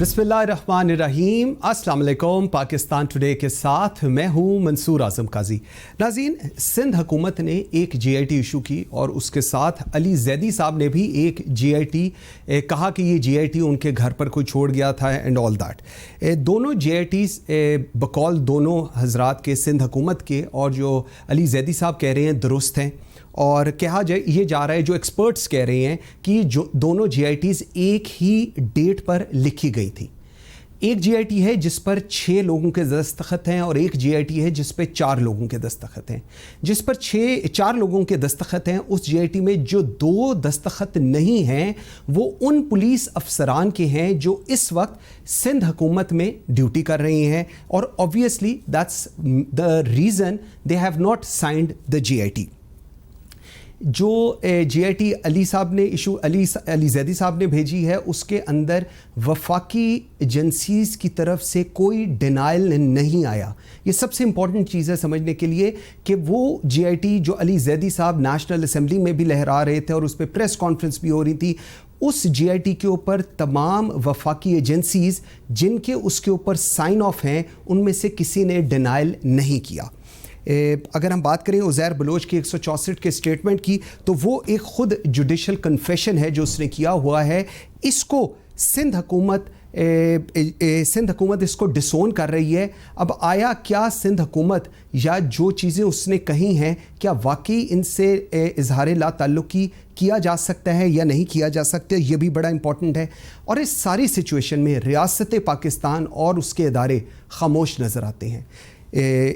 बिस्मिल्लाहिर्रहमानिर्रहीम, अस्सलाम वालेकुम। पाकिस्तान टुडे के साथ मैं हूँ मंसूर आज़म काजी। नाज़रीन, सिंध हुकूमत ने एक GIT इशू की और उसके साथ अली जैदी साहब ने भी एक GIT कहा कि ये GIT उनके घर पर कोई छोड़ गया था एंड ऑल दैट। दोनों GITs बकौल दोनों हजरात के, सिंध हुकूमत के और जो अली जैदी साहब कह रहे हैं दुरुस्त हैं। और कहा जाए ये जा रहा है, जो एक्सपर्ट्स कह रहे हैं कि जो दोनों GITs एक ही डेट पर लिखी गई थी। एक GIT है जिस पर 6 लोगों के दस्तखत हैं और एक GIT है जिस पर 4 लोगों के दस्तखत हैं। जिस पर 4 लोगों के दस्तखत हैं उस GIT में जो 2 दस्तखत नहीं हैं वो उन पुलिस अफसरान के हैं जो इस वक्त सिंध हुकूमत में ड्यूटी कर रहे हैं, और obviously that's the reason they have not signed the GIT। जो GIT अली साहब ने अली जैदी साहब ने भेजी है उसके अंदर वफाकी एजेंसीज़ की तरफ से कोई डिनाइल नहीं आया। ये सबसे इम्पॉर्टेंट चीज़ है समझने के लिए कि वो GIT जो अली जैदी साहब नेशनल असेंबली में भी लहरा रहे थे और उस पर प्रेस कॉन्फ्रेंस भी हो रही थी, उस GIT के ऊपर तमाम वफाकी एजेंसीज़ जिनके उसके ऊपर साइन ऑफ हैं उनमें से किसी ने डिनाइल नहीं किया। अगर हम बात करें उज़ैर बलोच की 164 के स्टेटमेंट की, तो वो एक ख़ुद जुडिशल कन्फेशन है जो उसने किया हुआ है। इसको सिंध हुकूमत इसको डिसोन कर रही है। अब आया क्या सिंध हुकूमत या जो चीज़ें उसने कही हैं क्या वाकई इनसे इजहार ला ताल्लुकी किया जा सकता है या नहीं किया जा सकता, ये भी बड़ा इंपॉर्टेंट है। और इस सारी सिचुएशन में रियासत पाकिस्तान और उसके इदारे खामोश नज़र आते हैं।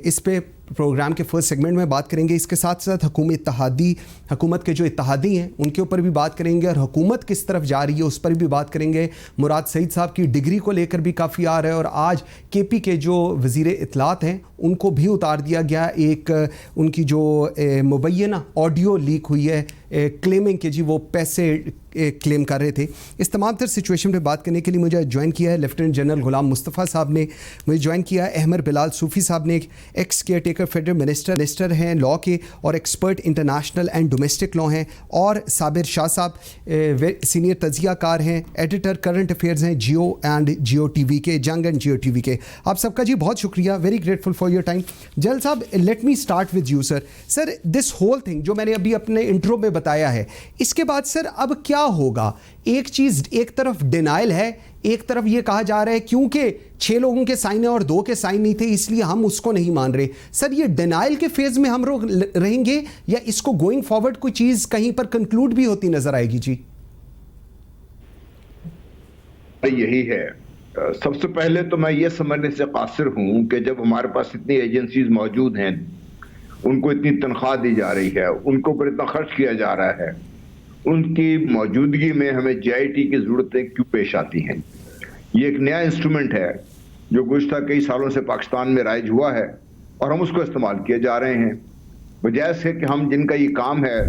इस पे प्रोग्राम के फर्स्ट सेगमेंट में बात करेंगे। इसके साथ साथ हुकूमत के जो इत्तेहादी हैं उनके ऊपर भी बात करेंगे और हुकूमत किस तरफ जा रही है उस पर भी बात करेंगे। मुराद सईद साहब की डिग्री को लेकर भी काफ़ी आ रहा है और आज KP के जो वज़ीर इत्तलात हैं उनको भी उतार दिया गया। एक उनकी जो मुबैना ऑडियो लीक हुई है क्लेमिंग के जी वो पैसे क्लेम कर रहे थे। इस तमाम तर सिचुएशन पे बात करने के लिए मुझे ज्वाइन किया है लेफ्टिनेंट जनरल गुलाम मुस्तफ़ा साहब ने, मुझे ज्वाइन किया है अहमद बिलाल सूफ़ी साहब ने, एक्स केयरटेकर फेडरल मिनिस्टर हैं लॉ के और expert international and domestic law हैं, और साबिर शाह साहब सीनियर तजियाकार हैं, एडिटर करंट अफेयर्स हैं जियो एंड जियो TV के, जंग एंड जियो TV के। आप सबका जी बहुत शुक्रिया, very grateful for your time. Jal साहब, let me start with you sir. Sir, this whole thing जो मैंने अभी अपने इंट्रो में बताया है, इसके बाद सर अब क्या होगा? एक चीज, एक तरफ डिनाइल है, एक तरफ ये कहा जा रहा है क्योंकि 6 लोगों के साइन है और 2 के साइन नहीं थे इसलिए हम उसको नहीं मान रहे। सर, ये डिनाइल के फेज में हम लोग रहेंगे या इसको गोइंग फॉरवर्ड कोई चीज कहीं पर कंक्लूड भी होती नजर आएगी? जी यही है। सबसे पहले तो मैं ये समझने से कासिर हूं कि जब हमारे पास इतनी एजेंसीज मौजूद हैं, उनको इतनी तनख्वाह दी जा रही है, उनको ऊपर इतना खर्च किया जा रहा है, उनकी मौजूदगी में हमें GIT की ज़रूरतें क्यों पेश आती हैं? ये एक नया इंस्ट्रूमेंट है जो गुज़श्ता कई सालों से पाकिस्तान में राइज हुआ है और हम उसको इस्तेमाल किए जा रहे हैं। बजाय से कि हम जिनका ये काम है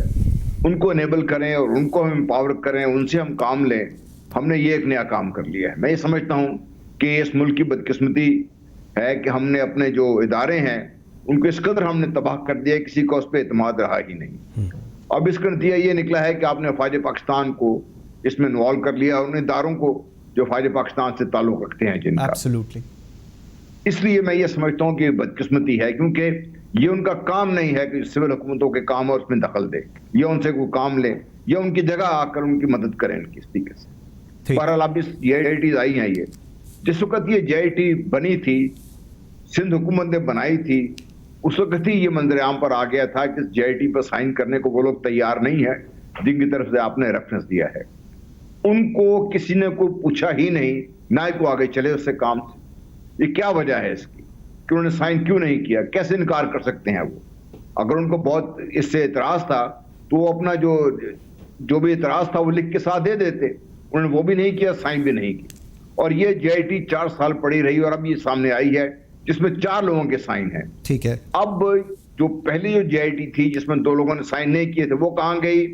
उनको इनेबल करें और उनको हम एम्पावर करें, उनसे हम काम लें, हमने ये एक नया काम कर लिया है। मैं ये समझता हूँ कि इस मुल्क की बदकिस्मती है कि हमने अपने जो इदारे हैं उनको इस कदर हमने तबाह कर दिया, किसी का उस पर एतमाद रहा ही नहीं। अब इसका नतीजा ये निकला है कि आपने फौज पाकिस्तान को इसमें इन्वॉल्व कर लिया और उन इदारों को जो फौज पाकिस्तान से ताल्लुक रखते हैं जिनका। Absolutely. इसलिए मैं ये समझता हूँ कि बदकिस्मती है, क्योंकि ये उनका काम नहीं है कि सिविल हुकूमतों के काम और उसमें दखल दे या उनसे कोई काम ले या उनकी जगह आकर उनकी मदद करें इस तरीके से। बहरहाल अब इस GIT आई हैं, ये जिस वक्त ये GIT बनी थी, सिंध हुकूमत ने बनाई थी, उस वक्त ही ये मंजर आम पर आ गया था कि GIT पर साइन करने को वो लोग तैयार नहीं है जिनकी तरफ से आपने रेफरेंस दिया है। उनको किसी ने कोई पूछा ही नहीं, ना ही को आगे चले उससे काम से। ये क्या वजह है इसकी कि उन्होंने साइन क्यों नहीं किया? कैसे इनकार कर सकते हैं वो? अगर उनको बहुत इससे इतराज था तो वो अपना जो भी इतराज था वो लिख के साथ दे देते। उन्होंने वो भी नहीं किया, साइन भी नहीं किया, और ये GIT 4 साल पड़ी रही और अब ये सामने आई है जिसमें 4 लोगों के साइन हैं। ठीक है। अब जो पहली जो GIT थी जिसमें 2 लोगों ने साइन नहीं किए थे वो कहाँ गई?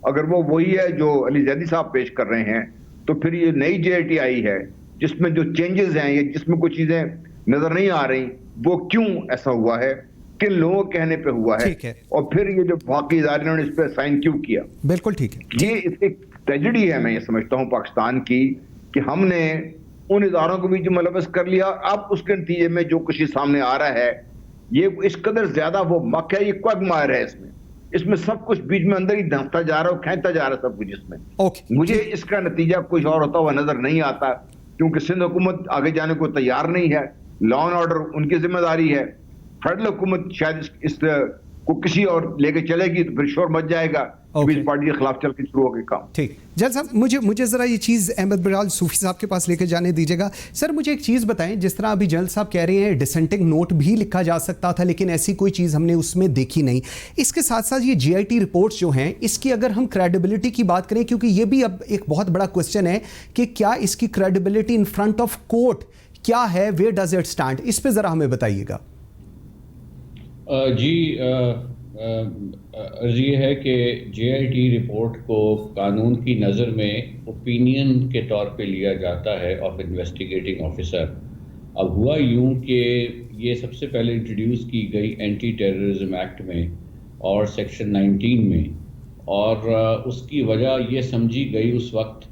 अगर वो वही है जो अली जैदी साहब पेश कर रहे हैं तो फिर ये नई GIT आई है जिसमें जो चेंजेस हैं या जिसमें कुछ चीजें नजर नहीं आ रही, वो क्यों ऐसा हुआ है, किन लोगों के कहने पे हुआ है, और फिर ये जो बाकी इदारे ने इस पर साइन क्यों किया? बिल्कुल ठीक है। ये एक ट्रेजेडी है, मैं ये समझता हूँ पाकिस्तान की, कि हमने उन इदारों को भी जो मुलव्वस कर लिया। अब उसके नतीजे में जो कुछ सामने आ रहा है, ये इस कदर ज्यादा वो मक है, ये क्वगमायर है। इसमें सब कुछ बीच में अंदर ही धंसता जा रहा है, खींचता जा रहा है सब कुछ इसमें। मुझे इसका नतीजा कुछ और होता हुआ नजर नहीं आता, क्योंकि सिंध हुकूमत आगे जाने को तैयार नहीं है। लॉ एंड ऑर्डर उनकी जिम्मेदारी है। फेडरल हुकूमत शायद इस को किसी और लेके चलेगी तो फिर शोर मच जाएगा, इस पार्टी के खिलाफ चल के शुरू हो गए काम। ठीक, जज साहब मुझे जरा ये चीज़ अहमद बिलाल सूफी साहब के पास लेके जाने दीजिएगा। सर मुझे एक चीज़ बताएं, जिस तरह अभी जनरल साहब कह रहे हैं डिसेंटिंग नोट भी लिखा जा सकता था, लेकिन ऐसी कोई चीज़ हमने उसमें देखी नहीं। इसके साथ साथ ये GIT रिपोर्ट्स जो हैं, इसकी अगर हम क्रेडिबिलिटी की बात करें, क्योंकि ये भी अब एक बहुत बड़ा क्वेश्चन है कि क्या इसकी credibility in front of court क्या है, वेयर डज इट स्टैंड, इस पर ज़रा हमें बताइएगा। जी अर्ज़ ये है कि GIT रिपोर्ट को कानून की नज़र में ओपिनियन के तौर पे लिया जाता है ऑफ इन्वेस्टिगेटिंग ऑफिसर। अब हुआ यूं कि ये सबसे पहले इंट्रोड्यूस की गई एंटी टेररिज्म एक्ट में और सेक्शन 19 में, और उसकी वजह ये समझी गई उस वक्त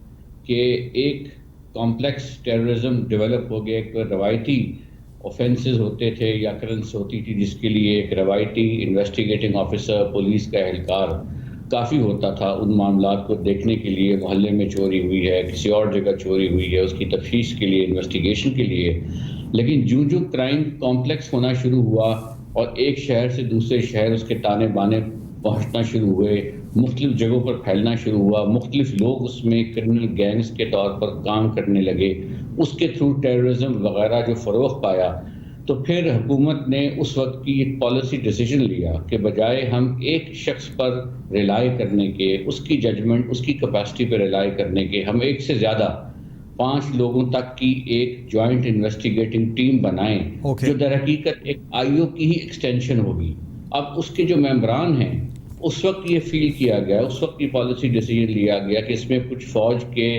कि एक कॉम्प्लेक्स टेररिज्म डेवलप हो गया। एक रवायती ऑफेंसेस होते थे या करंस होती थी, जिसके लिए एक रवायती इन्वेस्टिगेटिंग ऑफिसर, पुलिस का एहलकार काफ़ी होता था उन मामलात को देखने के लिए। मोहल्ले में चोरी हुई है, किसी और जगह चोरी हुई है, उसकी तफ्तीश के लिए, इन्वेस्टिगेशन के लिए। लेकिन जो क्राइम कॉम्प्लेक्स होना शुरू हुआ और एक शहर से दूसरे शहर उसके ताने बाने पहुँचना शुरू हुए, मुख्तलिफ जगहों पर फैलना शुरू हुआ, मुख्तलिफ लोग उसमें क्रिमिनल गैंग्स के तौर पर काम करने लगे, उसके थ्रू टेररिज्म वगैरह जो फ़रोग़ पाया, तो फिर हुकूमत ने उस वक्त की एक पॉलिसी डिसीजन लिया कि बजाय हम एक शख्स पर रिलाई करने के, उसकी जजमेंट, उसकी कैपेसिटी पर रिलाई करने के, हम एक से ज़्यादा 5 लोगों तक की एक जॉइंट इन्वेस्टिगेटिंग टीम बनाएं, जो दरहकीकत एक IO की ही एक्सटेंशन होगी। अब उसके जो मेंबरान हैं, उस वक्त ये फील किया गया, उस वक्त ये पॉलिसी डिसीजन लिया गया कि इसमें कुछ फौज के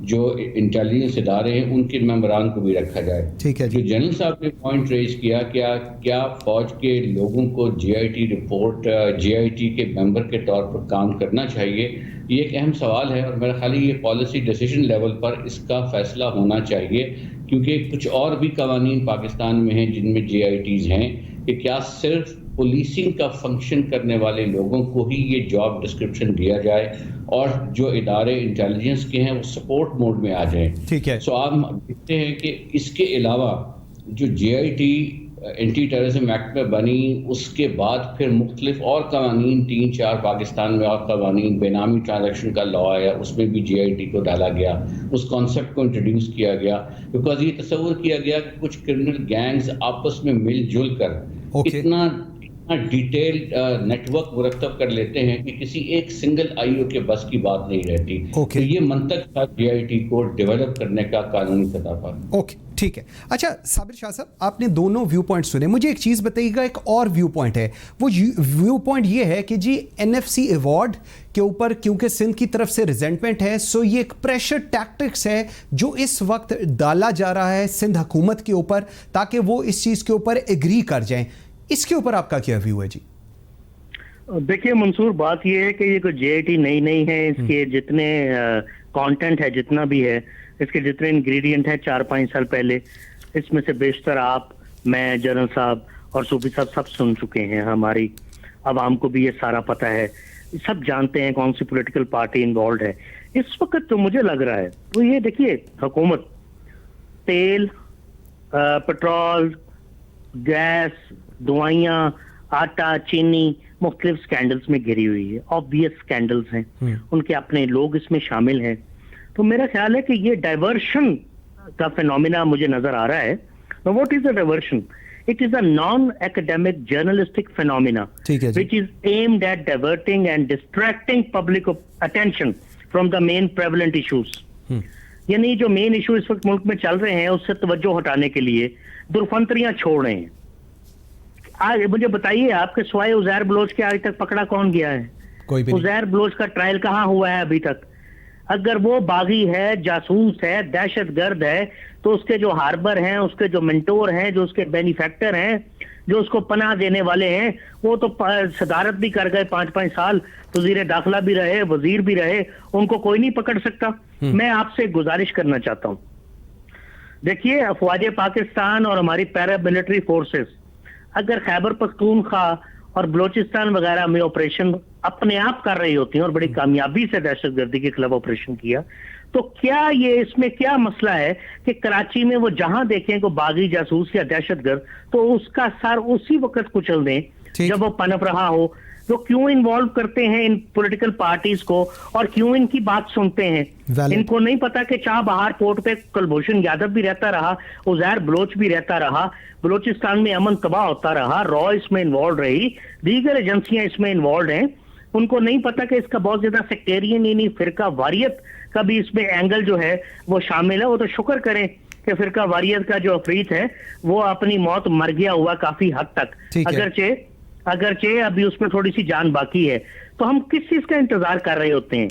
जो इंटेलिजेंस इदारे हैं उनके मेंबरान को भी रखा जाए। ठीक है जी। जो जनरल साहब ने पॉइंट रेज किया, क्या फौज के लोगों को GIT रिपोर्ट, GIT के मेंबर के तौर पर काम करना चाहिए, ये एक अहम सवाल है। और मेरा ख्याल है ये पॉलिसी डिसीजन लेवल पर इसका फैसला होना चाहिए, क्योंकि कुछ और भी कवानीन पाकिस्तान में हैं जिनमें GITs हैं कि क्या सिर्फ पुलिसिंग का फंक्शन करने वाले लोगों को ही ये जॉब डिस्क्रिप्शन दिया जाए और जो इदारे इंटेलिजेंस के हैं वो सपोर्ट मोड में आ जाएं। ठीक है। सो आप देखते हैं कि इसके अलावा जो GIT एंटी टेररिज्म एक्ट में बनी, उसके बाद फिर मुख्तलिफ और कवानीन 3-4 पाकिस्तान में और कवानीन, बेनामी ट्रांजैक्शन का लॉ आया, उसमें भी GIT को डाला गया, उस कॉन्सेप्ट को इंट्रोड्यूस किया गया, बिकॉज ये तस्वुर किया गया कि कुछ क्रिमिनल गैंग्स आपस में मिलजुल कर इतना डिटेल्ड नेटवर्क मुरतब कर लेते हैं कि किसी एक सिंगल IO के बस की बात नहीं रहती। तो ये मंतक था GIT को डेवलप करने का कानूनी सतह पर। ओके, ठीक है। अच्छा साबिर शाह साहब, आपने दोनों व्यू पॉइंट सुने, मुझे एक चीज़ बताइएगा, एक और व्यू पॉइंट है। वो व्यू पॉइंट ये है कि जी NFC अवार्ड के ऊपर क्योंकि सिंध की तरफ से रिजेंटमेंट है, सो ये एक प्रेशर टैक्टिक्स है जो इस वक्त डाला जा रहा है सिंध हुकूमत के ऊपर, ताकि वो इस चीज़ के ऊपर एग्री कर जाएं। इसके ऊपर आपका क्या व्यू है जी? देखिए मंसूर, बात यह है कि ये कोई GIT नहीं है। इसके जितने कंटेंट है, जितना भी है, इसके जितने इंग्रेडिएंट हैं 4-5 साल पहले, इसमें से बेशतर आप, मैं, जनरल साहब और सूफी साहब सब सुन चुके हैं। हमारी आवाम को भी ये सारा पता है, सब जानते हैं कौन सी पॉलिटिकल पार्टी इन्वॉल्व है। इस वक्त तो मुझे लग रहा है, तो ये देखिए हुकूमत तेल, पेट्रोल, गैस, दवाइयाँ, आटा, चीनी, मुख्तलिफ स्कैंडल्स में घिरी हुई है। ऑब्वियस स्कैंडल्स हैं, उनके अपने लोग इसमें शामिल हैं। तो मेरा ख्याल है कि ये डाइवर्शन का फिनोमिना मुझे नजर आ रहा है। What is the diversion? It is a non academic journalistic phenomena which is aimed at diverting and distracting public attention from the main prevalent issues। यानी जो मेन इशू इस वक्त मुल्क में चल रहे हैं उससे तवज्जो हटाने के लिए दुर्फंतरियां छोड़ रहे हैं। आज मुझे बताइए, आपके सिवाय उज़ैर बलोच के आज तक पकड़ा कौन गया है? कोई भी। उज़ैर बलोच का ट्रायल कहाँ हुआ है अभी तक? अगर वो बागी है, जासूस है, दहशतगर्द है, तो उसके जो हार्बर हैं, उसके जो मेंटोर हैं, जो उसके बेनिफैक्टर हैं, जो उसको पनाह देने वाले हैं, वो तो सदारत भी कर गए 5-5 साल, वज़ीर दाखिला भी रहे, वजीर भी रहे, उनको कोई नहीं पकड़ सकता। मैं आपसे गुजारिश करना चाहता हूँ, देखिए, अफवाज पाकिस्तान और हमारी पैरा मिलिट्री फोर्सेस अगर खैबर पख्तूनख्वा और बलोचिस्तान वगैरह में ऑपरेशन अपने आप कर रही होती हैं और बड़ी कामयाबी से दहशतगर्दी के खिलाफ ऑपरेशन किया, तो क्या ये इसमें क्या मसला है कि कराची में वो जहां देखें को बागी जासूस या दहशतगर्द तो उसका सर उसी वक्त कुचल दें जब वो पनप रहा हो? तो क्यों इन्वॉल्व करते हैं इन पॉलिटिकल पार्टीज को और क्यों इनकी बात सुनते हैं? इनको नहीं पता कि चाबहार पोर्ट पे कुलभूषण यादव भी रहता रहा, उजैर बलोच भी रहता रहा, बलोचिस्तान में अमन तबाह होता रहा, रॉ इसमें इन्वॉल्व रही, दीगर एजेंसियां इसमें इन्वॉल्व हैं। उनको नहीं पता कि इसका बहुत ज्यादा सेक्टेरियन यानी फिरका वारियत का भी इसमें एंगल जो है वो शामिल है। वो तो शुक्र करें कि फिरका वारियत का जो अफरीत है वो अपनी मौत मर गया हुआ काफी हद तक, अगरचे अभी उसमें थोड़ी सी जान बाकी है। तो हम किस चीज का इंतजार कर रहे होते हैं?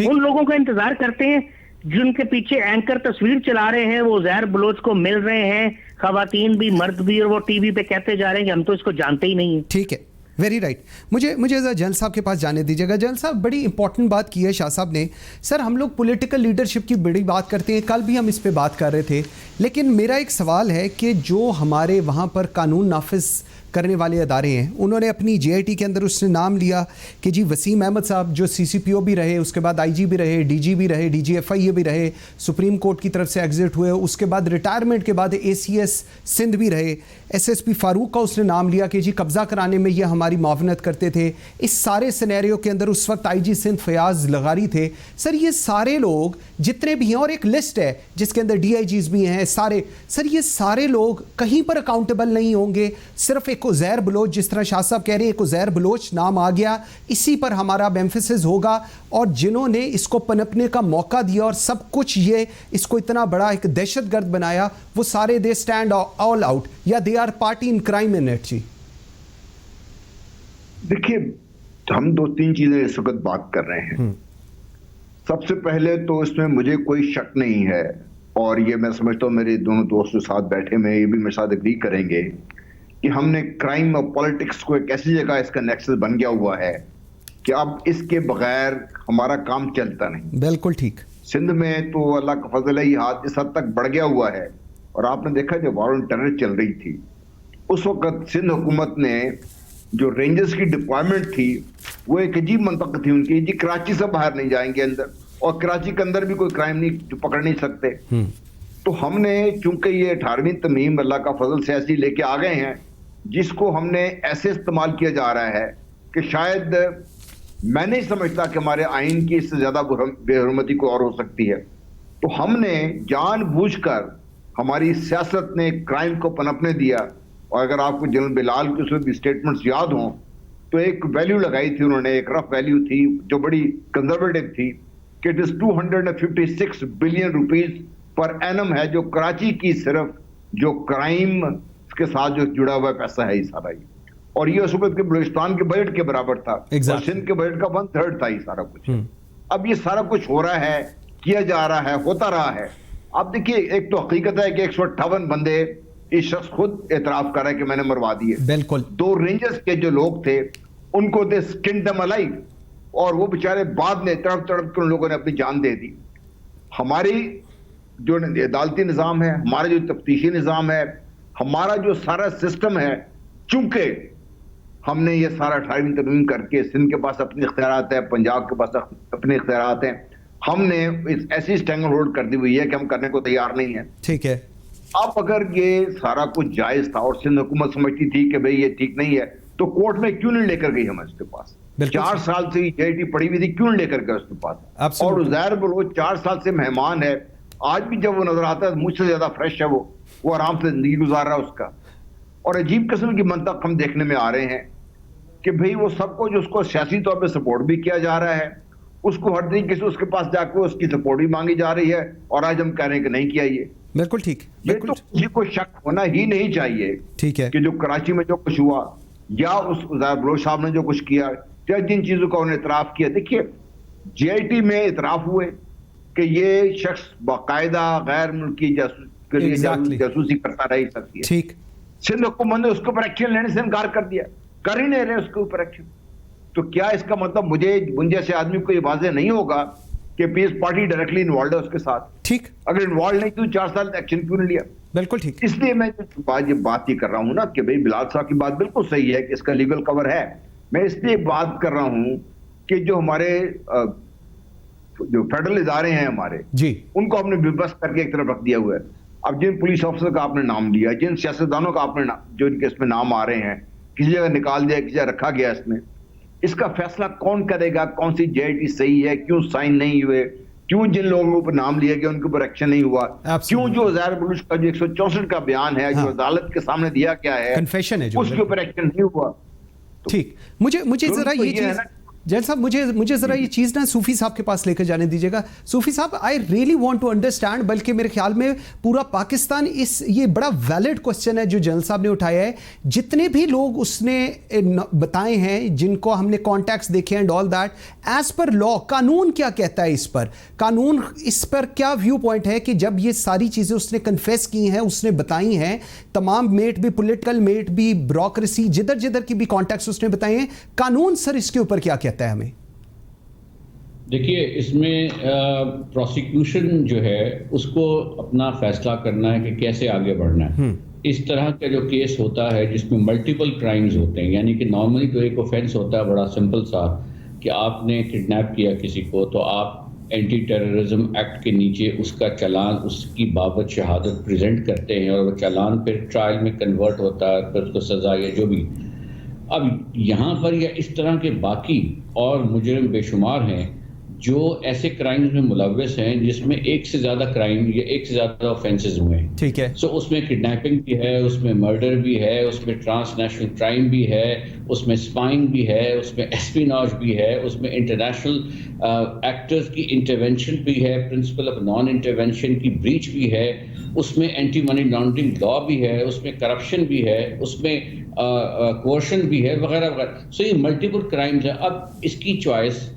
उन लोगों का इंतजार करते हैं जिनके पीछे एंकर तस्वीर चला रहे हैं, वो ज़ैर बलोच को मिल रहे हैं, खवातीन भी मर्द भी, और वो टीवी पे कहते जा रहे हैं कि हम तो इसको जानते ही नहीं है। ठीक है, वेरी राइट। मुझे जनरल साहब के पास जाने दीजिएगा। जनरल साहब, बड़ी इंपॉर्टेंट बात की है शाह साहब ने। सर, हम लोग पॉलिटिकल लीडरशिप की बड़ी बात करते हैं, कल भी हम इस पे बात कर रहे थे, लेकिन मेरा एक सवाल है कि जो हमारे वहाँ पर कानून नाफिज करने वाले अदारे हैं, उन्होंने अपनी JIT के अंदर उसने नाम लिया कि जी वसीम अहमद साहब जो CCPO भी रहे, उसके बाद IG भी रहे, DG भी रहे, DGFI भी रहे, सुप्रीम कोर्ट की तरफ से एग्जिट हुए, उसके बाद रिटायरमेंट के बाद ACS सिंध भी रहे, SSP फारूक का उसने नाम लिया कि जी कब्ज़ा कराने में ये हमारी मावनत करते थे। इस सारे सिनेरियो के अंदर उस वक्त IG सिंध फयाज़ लगारी थे। सर, ये सारे लोग जितने भी हैं, और एक लिस्ट है जिसके अंदर DIGs भी हैं सारे, सर ये सारे लोग कहीं पर अकाउंटेबल नहीं होंगे? सिर्फ एक उज़ैर बलोच, जिस तरह शाह साहब कह रहे हैं, एक उज़ैर बलोच नाम आ गया, इसी पर हमारा एम्फेसिस होगा, और जिन्होंने इसको पनपने का मौका दिया और सब कुछ ये इसको इतना बड़ा एक दहशतगर्द बनाया, वो सारे दे स्टैंड ऑल आउट, या they are party in crime in it? जी देखिए, हम 2-3 चीजें इस वक्त बात कर रहे हैं। सबसे पहले तो इसमें मुझे कोई शक नहीं है, और ये मैं समझता हूँ मेरे दोनों दोस्त जो साथ बैठे में ये भी मेरे साथ एग्री करेंगे कि हमने क्राइम और पॉलिटिक्स को एक ऐसी जगह इसका नेक्सस बन गया हुआ है कि अब इसके बगैर हमारा काम चलता नहीं। बिल्कुल ठीक। सिंध में तो अल्लाह का फजल है, ये हाथ इस हद तक बढ़ गया हुआ है। और आपने देखा जब वार ऑन टेरर चल रही थी उस वक्त सिंध हुकूमत ने जो रेंजर्स की डिप्लॉयमेंट थी वो एक अजीब मंतक थी उनकी, जी कराची से बाहर नहीं जाएंगे अंदर, और कराची के अंदर भी कोई क्राइम नहीं जो पकड़ नहीं सकते। तो हमने चूंकि ये 18वीं तरमीम अल्लाह का फजल से ऐसी लेके आ गए हैं जिसको हमने ऐसे इस्तेमाल किया जा रहा है कि शायद मैं नहीं समझता कि हमारे आइन की इससे ज्यादा बेहुरमती कोई और हो सकती है। तो हमने जानबूझकर, हमारी सियासत ने क्राइम को पनपने दिया। और अगर आपको जनरल बिलाल की उसमें स्टेटमेंट्स याद हों तो एक वैल्यू लगाई थी उन्होंने, एक रफ वैल्यू थी जो बड़ी कंजर्वेटिव थी कि it is 256 billion rupees per annum है जो कराची की सिर्फ जो क्राइम के साथ जो जुड़ा हुआ पैसा है ये सारा ही, और ये उस वक्त के बलूचिस्तान के बजट के बराबर था। और सिंध के बजट का 1/3 था ये सारा कुछ। अब ये सारा कुछ हो रहा है, किया जा रहा है, होता रहा है। अब देखिए, एक तो हकीकत है कि 158 बंदे इस शख्स खुद एतराफ कर रहा है कि मैंने मरवा दिए। बिल्कुल। 2 रेंजर्स के जो लोग थे उनको दे स्किन देम अलाइव, और वो बेचारे बाद में तड़प तड़प के उन लोगों ने अपनी जान दे दी। हमारी जो अदालती निज़ाम है, हमारा जो तफ्तीशी निज़ाम है, हमारा जो सारा सिस्टम है, चूंकि हमने ये सारा 18वीं तरमीम करके सिंध के पास अपने इख्तियारात है, पंजाब के पास अपने इख्तियारात हैं, हमने इस ऐसी स्टैंगल होल्ड कर दी हुई है कि हम करने को तैयार नहीं है। ठीक है। अब अगर ये सारा कुछ जायज था और सिंध हुकूमत समझती थी कि भाई ये ठीक नहीं है, तो कोर्ट में क्यों नहीं लेकर गई हमें उसके पास? 4 साल से JIT पड़ी हुई थी, क्यों नहीं लेकर गए उसके पास? और उज़ैर बलोच 4 साल से मेहमान है, आज भी जब वो नजर आता है मुझसे ज्यादा फ्रेश है, वो आराम से जिंदगी गुजार रहा है उसका। और अजीब किस्म की मंतक हम देखने में आ रहे हैं कि भाई वो सबको जो उसको सियासी तौर पे सपोर्ट भी किया जा रहा है, उसको हर तरीके से उसके पास जाकर उसकी सपोर्ट भी मांगी जा रही है, और आज हम कह रहे हैं कि नहीं किया ये। बिल्कुल ठीक। ये तो किसी को शक होना ही नहीं चाहिए। ठीक है कि जो कराची में जो कुछ हुआ या उस उज़ैर बलोच साहब ने जो कुछ किया या जिन चीजों का उन्हें इतराफ किया, देखिए JIT में इतराफ हुए कि ये शख्स बाकायदा गैर मुल्की जासूसी करता रह सकती है। ठीक। सिंध हुकूमत ने उसके ऊपर एक्शन लेने से इनकार कर दिया, कर ही नहीं रहे उसके ऊपर एक्शन। तो क्या इसका मतलब मुझे जैसे आदमी को ये वाज़ेह नहीं होगा कि पीएस पार्टी डायरेक्टली इन्वॉल्व है उसके साथ। ठीक, अगर इन्वॉल्व नहीं तो 4 साल एक्शन क्यों नहीं लिया? बिल्कुल ठीक। इसलिए मैं बात ये कर रहा हूं ना कि भाई बिलाल साहब की बात बिल्कुल सही है कि इसका लीगल कवर है। मैं इसलिए बात कर रहा हूं कि जो हमारे जो फेडरल इदारे हैं हमारे जी, उनको आपने बेबस करके एक तरफ रख दिया हुआ है। अब जिन पुलिस ऑफिसर का आपने नाम लिया, जिन सियासतदानों का आपने जो इनके इसमें नाम आ रहे हैं, किसी जगह निकाल दिया, किसी जगह रखा गया, इसमें इसका फैसला कौन करेगा? कौन सी जेआईटी सही है, क्यों साइन नहीं हुए, क्यों जिन लोगों के ऊपर नाम लिया गया उनके ऊपर एक्शन नहीं हुआ, क्यों जो ज़ाहिर बुलूश का जो 164 का बयान है, जो अदालत के सामने दिया गया है, कन्फेशन है जो, उसके ऊपर एक्शन नहीं हुआ। ठीक, मुझे जरा ये चीज, जैन साहब मुझे जरा ये चीज़ ना सूफी साहब के पास लेकर जाने दीजिएगा। सूफी साहब, I really want to understand, बल्कि मेरे ख्याल में पूरा पाकिस्तान ये बड़ा वैलिड क्वेश्चन है जो जनरल साहब ने उठाया है। जितने भी लोग उसने बताए हैं, जिनको हमने कॉन्टैक्ट्स देखे and all that, as per law कानून क्या कहता है इस पर? कानून इस पर क्या व्यू पॉइंट है कि जब ये सारी चीज़ें उसने कन्फेस की हैं, उसने बताई हैं, तमाम मेट भी, पॉलिटिकल मेट भी, ब्यूरोक्रेसी, जिधर की भी कॉन्टैक्ट्स उसने बताए हैं, कानून सर इसके ऊपर क्या कहता है हमें? देखिए, इसमें प्रोसिक्यूशन जो है उसको अपना फैसला करना है कि कैसे आगे बढ़ना है। इस तरह का जो केस होता है जिसमें मल्टीपल क्राइम्स होते हैं, यानी कि नॉर्मली तो एक ऑफेंस होता है बड़ा सिंपल सा कि आपने किडनैप किया किसी को, तो आप एंटी टेररिज्म एक्ट के नीचे उसका चालान, उसकी बाबत शहादत प्रेजेंट करते हैं और वो चालान फिर ट्रायल में कन्वर्ट होता है, फिर उसको सजा या जो भी। अब यहाँ पर या इस तरह के बाकी और मुजरिम बेशुमार हैं जो ऐसे क्राइम्स में मुलव्वस हैं जिसमें एक से ज़्यादा क्राइम या एक से ज़्यादा ऑफेंसेस हुए हैं। ठीक है। सो उसमें किडनैपिंग भी है, उसमें मर्डर भी है, उसमें ट्रांसनेशनल क्राइम भी है, उसमें स्पाइंग भी है, उसमें एस्पिनॉज भी है, उसमें इंटरनेशनल एक्टर्स की इंटरवेंशन भी है, प्रिंसिपल ऑफ नॉन इंटरवेंशन की ब्रीच भी है, उसमें एंटी मनी लॉन्ड्रिंग लॉ भी है, उसमें करप्शन भी है, उसमें कोर्शन भी है, वगैरह वगैरह। सो ये मल्टीपल क्राइम्स है। अब इसकी चॉइस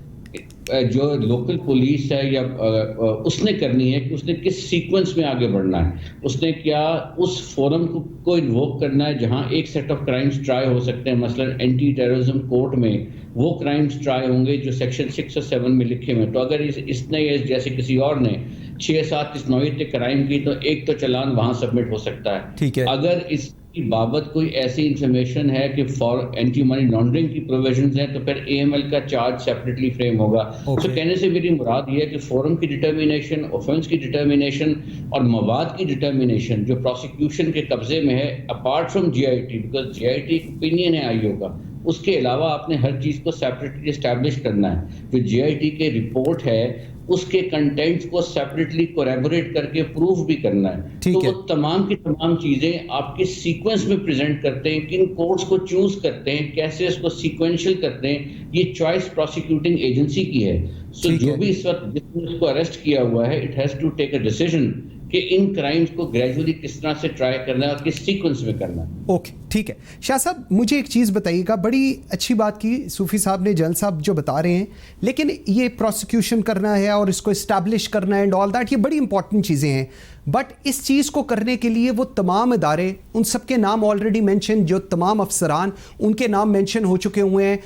जो लोकल पुलिस है या उसने करनी है कि उसने किस सीक्वेंस में आगे बढ़ना है। उसने क्या उस फोरम को इन्वोक करना है जहां एक सेट ऑफ क्राइम्स ट्राई हो सकते हैं, मसलन एंटी टेररिज्म कोर्ट में वो क्राइम्स ट्राई होंगे जो सेक्शन 6 और 7 में लिखे हुए। तो अगर इसने जैसे किसी और ने 6-7 इस नौयत के क्राइम की, तो एक तो चालान वहां सबमिट हो सकता है। ठीक है। अगर इसकी बाबत कोई ऐसी इंफॉर्मेशन है कि फॉर एंटी मनी लॉन्ड्रिंग की प्रोविजंस हैं, तो फिर AML का चार्ज सेपरेटली फ्रेम होगा। तो कहने से मेरी मुराद ये है कि फोरम की डिटर्मिनेशन, ऑफेंस की डिटर्मिनेशन और मवाद की डिटर्मिनेशन जो प्रोसिक्यूशन के कब्जे में है, apart from GIT, because GIT एक ओपिनियन है आईओ का, उसके अलावा आपने हर चीज़ को सेपरेटली एस्टैब्लिश करना है। जो GIT के रिपोर्ट है उसके कंटेंट्स को सेपरेटली कोलैबोरेट करके प्रूफ भी करना है। तो वो तमाम की तमाम चीज़ें आपके सीक्वेंस में प्रेजेंट करते हैं, किन कोर्ट्स को चूज करते हैं, कैसे इसको सीक्वेंशियल करते हैं, ये चॉइस प्रोसिक्यूटिंग एजेंसी की है। सो जो भी इस वक्त जिसने उसको अरेस्ट किया हुआ है, it has to take a decision कि इन क्राइम्स को ग्रेजुअली किस तरह से ट्राई करना है और किस सीक्वेंस में करना है। ओके, ठीक है। शाह साहब, मुझे एक चीज़ बताइएगा, बड़ी अच्छी बात की सूफी साहब ने, जनरल साहब जो बता रहे हैं, लेकिन ये प्रोसिक्यूशन करना है और इसको इस्टेब्लिश करना है एंड ऑल दैट, ये बड़ी इंपॉर्टेंट चीज़ें हैं। बट इस चीज़ को करने के लिए वो तमाम इदारे, उन सब के नाम ऑलरेडी मेंशन, जो तमाम अफसरान उनके नाम मेंशन हो चुके हुए हैं,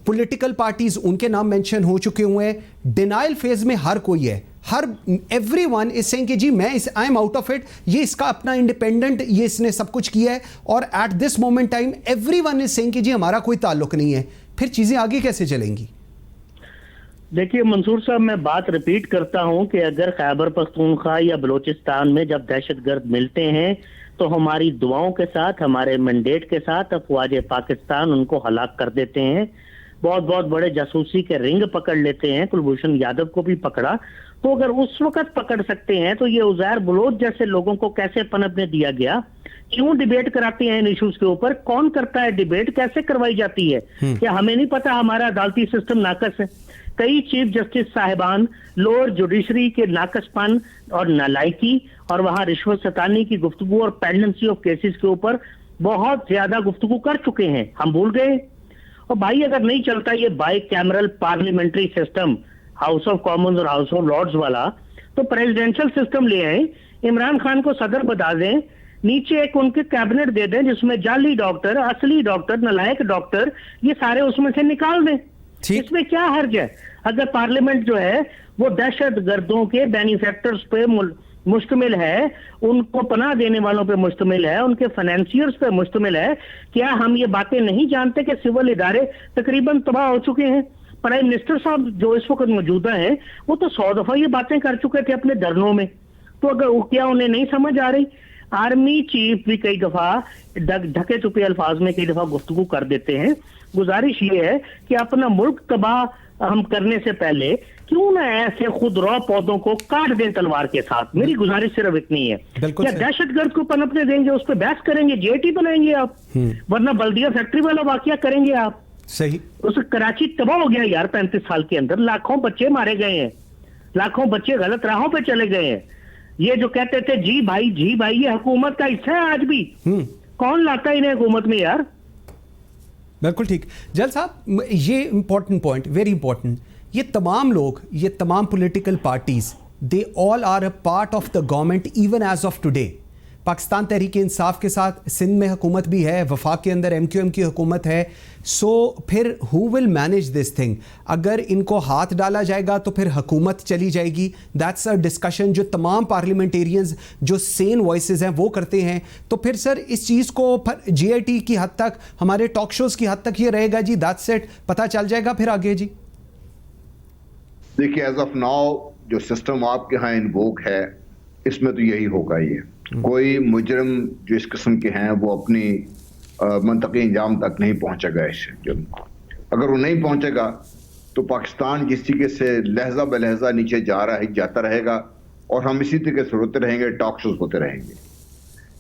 पॉलिटिकल पार्टीज उनके नाम मेंशन हो चुके हुए हैं, डिनाइल फेज में हर कोई है, हर एवरीवन इज सेइंग कि जी मैं I am out of it, ये इसका अपना इंडिपेंडेंट, ये इसने सब कुछ किया है, और at this moment time everyone is saying कि जी हमारा कोई ताल्लुक नहीं है। फिर चीजें आगे कैसे चलेंगी? देखिए मंसूर साहब, मैं बात रिपीट करता हूं कि अगर खैबर पख्तूनख्वा या बलोचिस्तान में जब दहशतगर्द मिलते हैं तो हमारी दुआओं के साथ, हमारे मैंडेट के साथ अफवाज पाकिस्तान उनको हलाक कर देते हैं। बहुत बहुत बड़े जासूसी के रिंग पकड़ लेते हैं, कुलभूषण यादव को भी पकड़ा। तो अगर उस वक्त पकड़ सकते हैं तो ये उज़ैर बलोच जैसे लोगों को कैसे पनपने दिया गया? क्यों डिबेट कराते हैं इन इश्यूज के ऊपर? कौन करता है डिबेट? कैसे करवाई जाती है? क्या हमें नहीं पता हमारा अदालती सिस्टम नाकस है? कई चीफ जस्टिस साहिबान लोअर जुडिशरी के नाकसपन और नालायकी और वहां रिश्वत सतानी की गुफ्तगू और पेंडेंसी ऑफ केसेस के ऊपर बहुत ज्यादा गुफ्तगू कर चुके हैं, हम भूल गए। और भाई अगर नहीं चलता ये by cameral parliamentary system, house of Commons और हाउस ऑफ लॉर्ड्स वाला, तो प्रेसिडेंशियल सिस्टम ले आए, इमरान खान को सदर बता दें, नीचे एक उनके कैबिनेट दे दें जिसमें जाली डॉक्टर, असली डॉक्टर, नालायक डॉक्टर, ये सारे उसमें से निकाल दें। इसमें क्या हर्ज है? अगर पार्लियामेंट जो है वो दहशत गर्दों के बेनिफैक्टर्स पे मुश्तमिल है, उनको पनाह देने वालों पे मुश्तमिल है, उनके फाइनेंसियर्स पे मुश्तमिल है, क्या हम ये बातें नहीं जानते कि सिविल इदारे तकरीबन तबाह हो चुके हैं? प्राइम मिनिस्टर साहब जो इस वक्त मौजूदा है वो तो 100 दफा ये बातें कर चुके थे अपने धरनों में, तो अगर क्या उन्हें नहीं समझ आ रही? आर्मी चीफ भी कई दफा ढके छुपे अल्फाज में कई दफा गुफ्तगू कर देते हैं। गुजारिश ये है कि अपना मुल्क तबाह हम करने से पहले क्यों ना ऐसे खुदरौ पौधों को काट दें तलवार के साथ। मेरी गुजारिश सिर्फ इतनी है। क्या दहशतगर्द को पनपने देंगे, उस पर बहस करेंगे, जेटी बनाएंगे आप, वरना बल्दिया फैक्ट्री वाला वाकया करेंगे आप? सही, उस कराची तबाह हो गया यार 35 साल के अंदर, लाखों बच्चे मारे गए हैं, लाखों बच्चे गलत राहों पे चले गए हैं। ये जो कहते थे जी भाई ये हुकूमत का हिस्सा है आज भी, कौन लाता है इन्हें हुकूमत में यार? बिल्कुल ठीक। जल साहब, ये इंपॉर्टेंट पॉइंट, वेरी इंपॉर्टेंट, ये तमाम लोग, ये तमाम political parties, they all are a part of the government even as of today. Pakistan Tehreek Insaf के साथ सिंध में हुकूमत भी है, वफाक के अंदर MQM की हुकूमत है। सो फिर who will manage this thing? अगर इनको हाथ डाला जाएगा तो फिर हुकूमत चली जाएगी। दैट्स अ डिस्कशन जो तमाम पार्लियामेंटेरियंस जो सेन वॉइसेस हैं वो करते हैं। तो फिर सर इस चीज़ को GIT की हद तक, हमारे टॉक शोज़ की हद तक ये रहेगा जी, दैट्स इट, पता चल जाएगा फिर आगे जी? देखिए, एज ऑफ नाउ जो सिस्टम आपके यहाँ इन्वोक है इसमें तो यही होगा। ये कोई मुजरिम जो इस किस्म के हैं वो अपनी मंतकी इंजाम तक नहीं पहुंचेगा इस जुर्म को। अगर वो नहीं पहुंचेगा तो पाकिस्तान जिस तरीके से लहजा ब लहजा नीचे जाता रहेगा और हम इसी तरीके से रोते रहेंगे, टॉक शोज होते रहेंगे।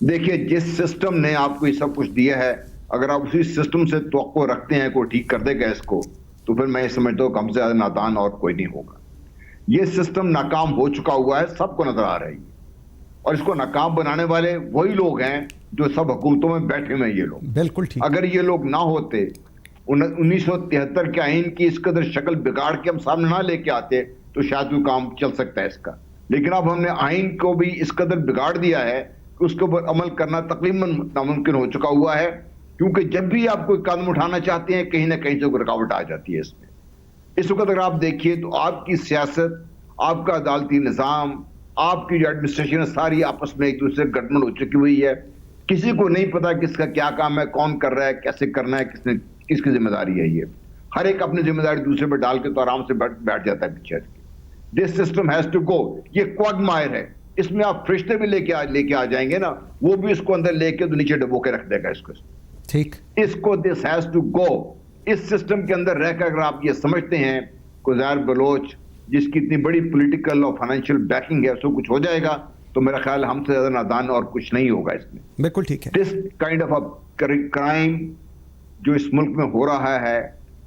देखिए, जिस सिस्टम ने आपको ये सब कुछ दिया है, अगर आप उसी सिस्टम से तवक्को रखते हैं कोई ठीक कर देगा इसको, तो फिर मैं ये समझता हूँ कम से ज्यादा नादान और कोई नहीं होगा। ये सिस्टम नाकाम हो चुका हुआ है, सबको नजर आ रही है, और इसको नाकाम बनाने वाले वही लोग हैं जो सब हुकूमतों में बैठे हुए हैं। ये लोग बिल्कुल ठीक। अगर ये लोग ना होते, 1973 के आइन की इस कदर शक्ल बिगाड़ के हम सामने ना लेके आते, तो शायद वो काम चल सकता है इसका। लेकिन अब हमने आइन को भी इस कदर बिगाड़ दिया है कि उसके ऊपर अमल करना तकरीबन नामुमकिन हो चुका हुआ है, क्योंकि जब भी आप कोई कदम उठाना चाहते हैं कहीं ना कहीं से कोई रुकावट आ जाती है इसमें। इस वक्त अगर आप देखिए तो आपकी सियासत, आपका अदालती निज़ाम, आपकी जो एडमिनिस्ट्रेशन है, सारी आपस में एक दूसरे गठबंधन हो चुकी हुई है। किसी को नहीं पता किसका क्या काम है, कौन कर रहा है, कैसे करना है, किसकी जिम्मेदारी है। ये हर एक अपनी जिम्मेदारी दूसरे पर डाल के तो आराम से बैठ जाता है पीछे। This system has to go. ये क्वागमायर है, इसमें आप फरिश्ते भी लेके आ जाएंगे ना, वो भी इसको अंदर लेके तो नीचे डबो के रख देगा इसको। ठीक, इसको दिस हैज टू गो। इस सिस्टम के अंदर रहकर अगर आप ये समझते हैं गुज़ार बलोच जिसकी इतनी बड़ी पॉलिटिकल और फाइनेंशियल बैकिंग है उसको कुछ हो जाएगा, तो मेरा ख्याल हमसे ज्यादा नादान और कुछ नहीं होगा इसमें। बिल्कुल ठीक है। This kind of a crime जो इस मुल्क में हो रहा है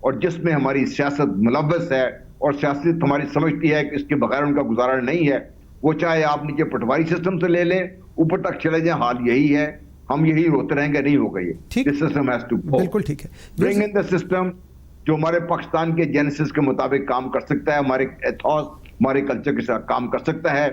और जिसमें हमारी सियासत मुलव्वस है और सियासत हमारी समझती है कि इसके बगैर उनका गुजारा नहीं है, वो चाहे आप नीचे पटवारी सिस्टम से ले लें, ऊपर तक चले जाए, हाल यही है। हम यही रोते रहेंगे, नहीं होगा ये। This system has to go. बिल्कुल ठीक है। ब्रिंग इन द सिस्टम जो हमारे पाकिस्तान के जेनेसिस के मुताबिक काम कर सकता है, हमारे एथॉस, हमारे कल्चर के साथ काम कर सकता है।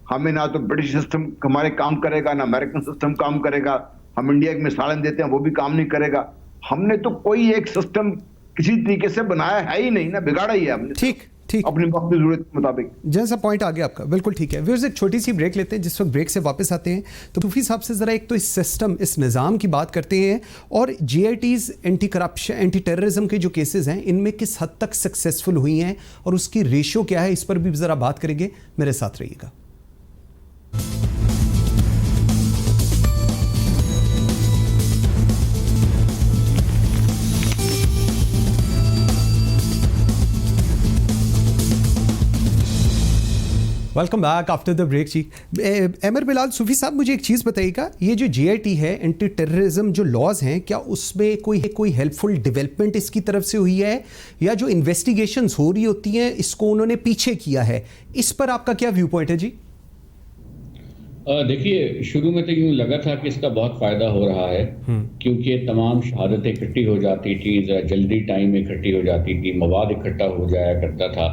हमें ना तो ब्रिटिश सिस्टम हमारे काम करेगा, ना अमेरिकन सिस्टम काम करेगा। हम इंडिया की मिसालें देते हैं, वो भी काम नहीं करेगा। हमने तो कोई एक सिस्टम किसी तरीके से बनाया है ही नहीं ना, बिगाड़ा ही है हमने। ठीक ठीक, अपनी वक्त की जरूरत के मुताबिक। जैसा पॉइंट आ गया आपका, बिल्कुल ठीक है। व्यूअर्स, एक छोटी सी ब्रेक लेते हैं। जिस वक्त ब्रेक से वापस आते हैं तो सूफी साहब से ज़रा एक तो इस सिस्टम, इस निज़ाम की बात करते हैं, और GITs, anti corruption, anti terrorism के जो केसेस हैं इनमें किस हद तक सक्सेसफुल हुई हैं और उसकी रेशियो क्या है, इस पर भी ज़रा बात करेंगे। मेरे साथ रहिएगा। Welcome back after the break जी। अमर बिलाल, सूफी साहब मुझे एक चीज़ बताइएगा, ये जो GIT है, एंटी टेररिज्म जो लॉज हैं, क्या उसमें कोई हेल्पफुल डेवलपमेंट इसकी तरफ से हुई है, या जो इन्वेस्टिगेशंस हो रही होती हैं इसको उन्होंने पीछे किया है? इस पर आपका क्या व्यू पॉइंट है जी? देखिए, शुरू में तो यूँ लगा था कि इसका बहुत फ़ायदा हो रहा है, क्योंकि तमाम शहादतें इकट्ठी हो जाती थी, ज़रा जल्दी टाइम में इकट्ठी हो जाती थी, मवाद इकट्ठा हो जाया करता था।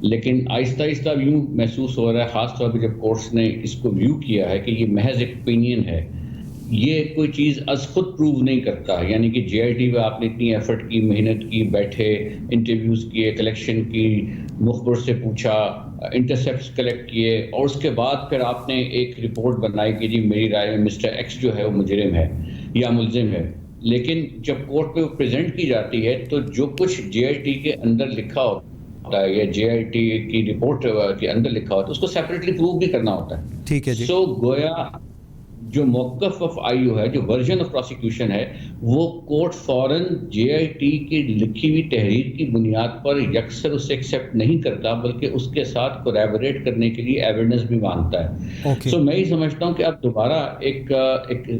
लेकिन आहिस्ता आहिस्ता यूँ महसूस हो रहा है, ख़ास तौर पर जब कोर्ट्स ने इसको व्यू किया है कि ये महज एक ओपिनियन है, ये कोई चीज़ अज खुद प्रूव नहीं करता, यानी कि JIT में आपने इतनी एफर्ट की, मेहनत की, बैठे, इंटरव्यूज़ किए, कलेक्शन की, मुखबिर से पूछा, इंटरसेप्ट्स कलेक्ट किए और उसके बाद फिर आपने एक रिपोर्ट बनाई कि जी मेरी राय में मिस्टर X जो है वो मुजरिम है या मुलजिम है। लेकिन जब कोर्ट पे वो प्रेजेंट की जाती है तो जो कुछ JIT के अंदर लिखा होता है या JIT की रिपोर्ट के अंदर लिखा होता है उसको सेपरेटली प्रूव भी करना होता है। ठीक है जी। सो गोया जो मौक़िफ़ ऑफ IU है, जो वर्जन ऑफ प्रोसिक्यूशन है, वो कोर्ट फौरन JIT की लिखी हुई तहरीर की बुनियाद पर यकसर उसे एक्सेप्ट नहीं करता, बल्कि उसके साथ कोलैबोरेट करने के लिए एविडेंस भी मांगता है। सो मैं ही समझता हूँ कि अब दोबारा एक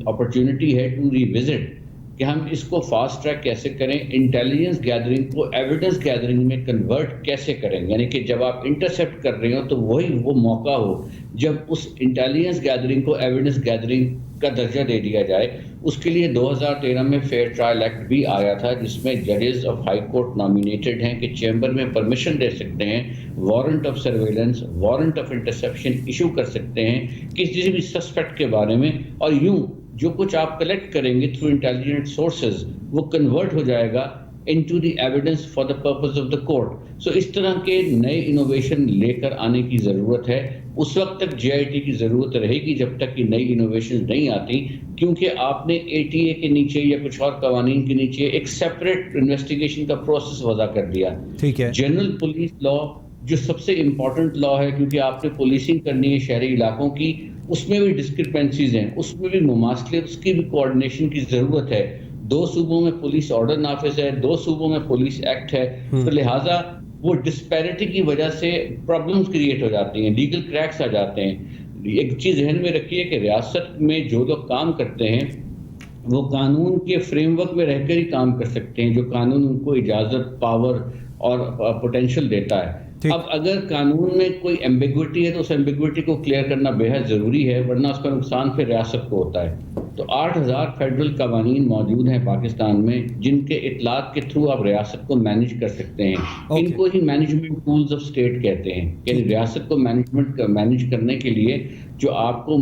अपॉर्चुनिटी है टू रिविजिट कि हम इसको फास्ट ट्रैक कैसे करें, इंटेलिजेंस गैदरिंग को एविडेंस गैदरिंग में कन्वर्ट कैसे करें, यानी कि जब आप इंटरसेप्ट कर रहे हो तो वही वो मौका हो जब उस इंटेलिजेंस गैदरिंग को एविडेंस गैदरिंग का दर्जा दे दिया जाए। उसके लिए 2013 में फेयर ट्रायल एक्ट भी आया था जिसमें जजेस ऑफ हाई कोर्ट नॉमिनेटेड हैं कि चैम्बर में परमिशन दे सकते हैं, warrant of surveillance, warrant of interception issue कर सकते हैं किसी भी सस्पेक्ट के बारे में, और यूं जो कुछ आप कलेक्ट करेंगे थ्रू इंटेलिजेंट सोर्सेज वो कन्वर्ट हो जाएगा into the evidence for the purpose of the court. So इस तरह के नए इनोवेशन लेकर आने की ज़रूरत है। उस वक्त तक JIT की ज़रूरत रहेगी जब तक कि नई इनोवेशन नहीं आती, क्योंकि आपने ATA के नीचे या कुछ और कवानीन के नीचे एक सेपरेट इन्वेस्टिगेशन का प्रोसेस वज़ा कर दिया। ठीक है। जनरल पुलिस लॉ जो सबसे इम्पोर्टेंट लॉ है, क्योंकि आपने पुलिसिंग करनी है शहरी इलाकों की, उसमें भी डिस्क्रिपेंसीज हैं, उसमें भी मुमासले, उसकी भी कोऑर्डिनेशन की ज़रूरत है। 2 सूबों में पुलिस ऑर्डर नाफिज है, 2 सूबों में पुलिस एक्ट है, तो लिहाजा वो डिस्पैरिटी की वजह से प्रॉब्लम्स क्रिएट हो जाती हैं, लीगल क्रैक्स आ जाते हैं। एक चीज़ ज़हन में रखिए कि रियासत में जो लोग काम करते हैं वो कानून के फ्रेमवर्क में रहकर ही काम कर सकते हैं, जो कानून उनको इजाज़त, पावर और पोटेंशियल देता है। अब अगर कानून में कोई एम्बिग्विटी है तो उस एम्बिग्विटी को क्लियर करना बेहद ज़रूरी है, वरना उसका नुकसान फिर रियासत को होता है। तो 8000 फेडरल कवानीन मौजूद हैं पाकिस्तान में जिनके इतलात के थ्रू आप रियासत को मैनेज कर सकते हैं। इनको ही मैनेजमेंट टूल्स ऑफ स्टेट कहते हैं, यानी रियासत को मैनेज करने के लिए जो आपको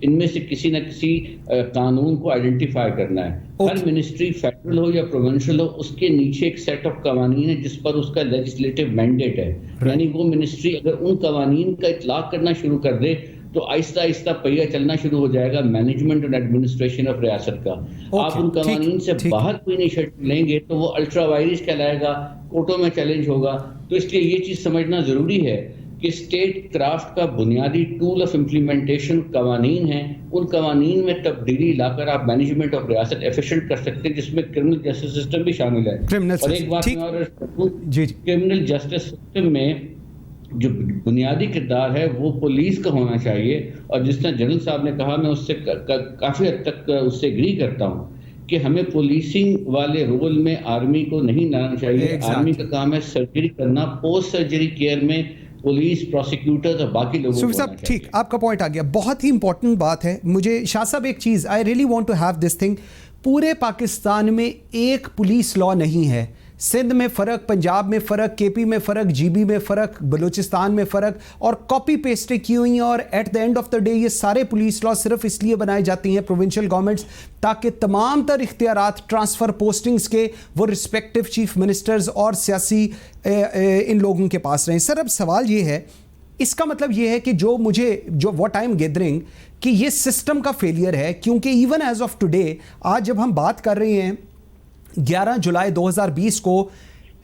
इनमें से किसी न किसी कानून को आइडेंटिफाई करना है। हर मिनिस्ट्री फेडरल हो या प्रोविंशियल हो, उसके नीचे एक सेट ऑफ कवानीन है जिस पर उसका लेजिस्लेटिव मैंडेट है, यानी वो मिनिस्ट्री अगर उन कवानीन का इतलाक करना शुरू कर दे तो आहिस्ता आहिस्ता पहिया चलना शुरू हो जाएगा मैनेजमेंट और एडमिनिस्ट्रेशन ऑफ रियासत का। आप उन कवानीन से बाहर कोई इनिशिएटिव लेंगे तो वो अल्ट्रा वायरस कहलाएगा, कोर्टों में चैलेंज होगा। तो इसलिए ये चीज़ समझना ज़रूरी है कि स्टेट क्राफ्ट का बुनियादी टूल ऑफ इम्प्लीमेंटेशन कवानीन है। उन कवानीन में तब्दीली लाकर आप मैनेजमेंट ऑफ रियासत एफिशिएंट कर सकते हैं, जिसमें क्रिमिनल जस्टिस सिस्टम भी शामिल है। और एक बात मैं और क्रिमिनल जस्टिस सिस्टम में जो बुनियादी किरदार है वो पुलिस का होना चाहिए। और जिस तरह जनरल साहब ने कहा, मैं उससे काफ़ी हद तक उससे एग्री करता हूँ कि हमें पुलिसिंग वाले रोल में आर्मी को नहीं लाना चाहिए। आर्मी का काम है सर्जरी करना, पोस्ट सर्जरी केयर में पुलिस, प्रोसिक्यूटर्स और बाकी लोगों को साहब ठीक, आपका पॉइंट आ गया, बहुत ही इंपॉर्टेंट बात है। मुझे शाह साहब एक चीज़, I really want to have this thing, पूरे पाकिस्तान में एक पुलिस लॉ नहीं है। सिंध में फ़र्क, पंजाब में फ़र्क, KP में फ़र्क, GB में फ़र्क, बलूचिस्तान में फ़र्क, और कॉपी पेस्ट की हुई हैं। और at the end of the day ये सारे पुलिस लॉ सिर्फ इसलिए बनाई जाती हैं प्रोविंशियल गवर्नमेंट्स ताकि तमाम तर इख्तियारात ट्रांसफ़र पोस्टिंग्स के वो रिस्पेक्टिव चीफ मिनिस्टर्स और सियासी इन लोगों के पास रहें। सर अब सवाल ये है, इसका मतलब ये है कि जो व्हाट आई एम गैदरिंग कि ये सिस्टम का फेलियर है, क्योंकि इवन एज ऑफ टुडे, आज जब हम बात कर रहे हैं 11 जुलाई 2020 को,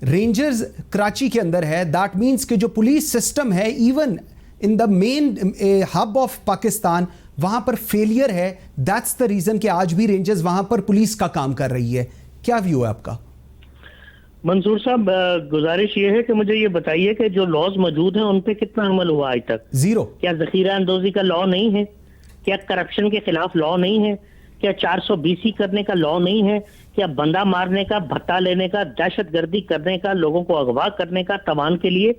रेंजर्स कराची के अंदर है। दैट मीन्स कि जो पुलिस सिस्टम है even in the main hub of Pakistan, वहां पर फेलियर है। दैट्स द रीजन कि आज भी रेंजर्स वहां पर पुलिस का काम कर रही है। क्या व्यू है आपका? मंसूर साहब, गुजारिश ये है कि मुझे ये बताइए कि जो लॉज मौजूद हैं उन पे कितना अमल हुआ आज तक? 0। क्या जखीरा अंदोजी का लॉ नहीं है? क्या करप्शन के खिलाफ लॉ नहीं है? क्या 420 करने का लॉ नहीं है? क्या बंदा मारने का, भत्ता लेने का, दहशतगर्दी करने का, लोगों को अगवा करने का तवान के लिए,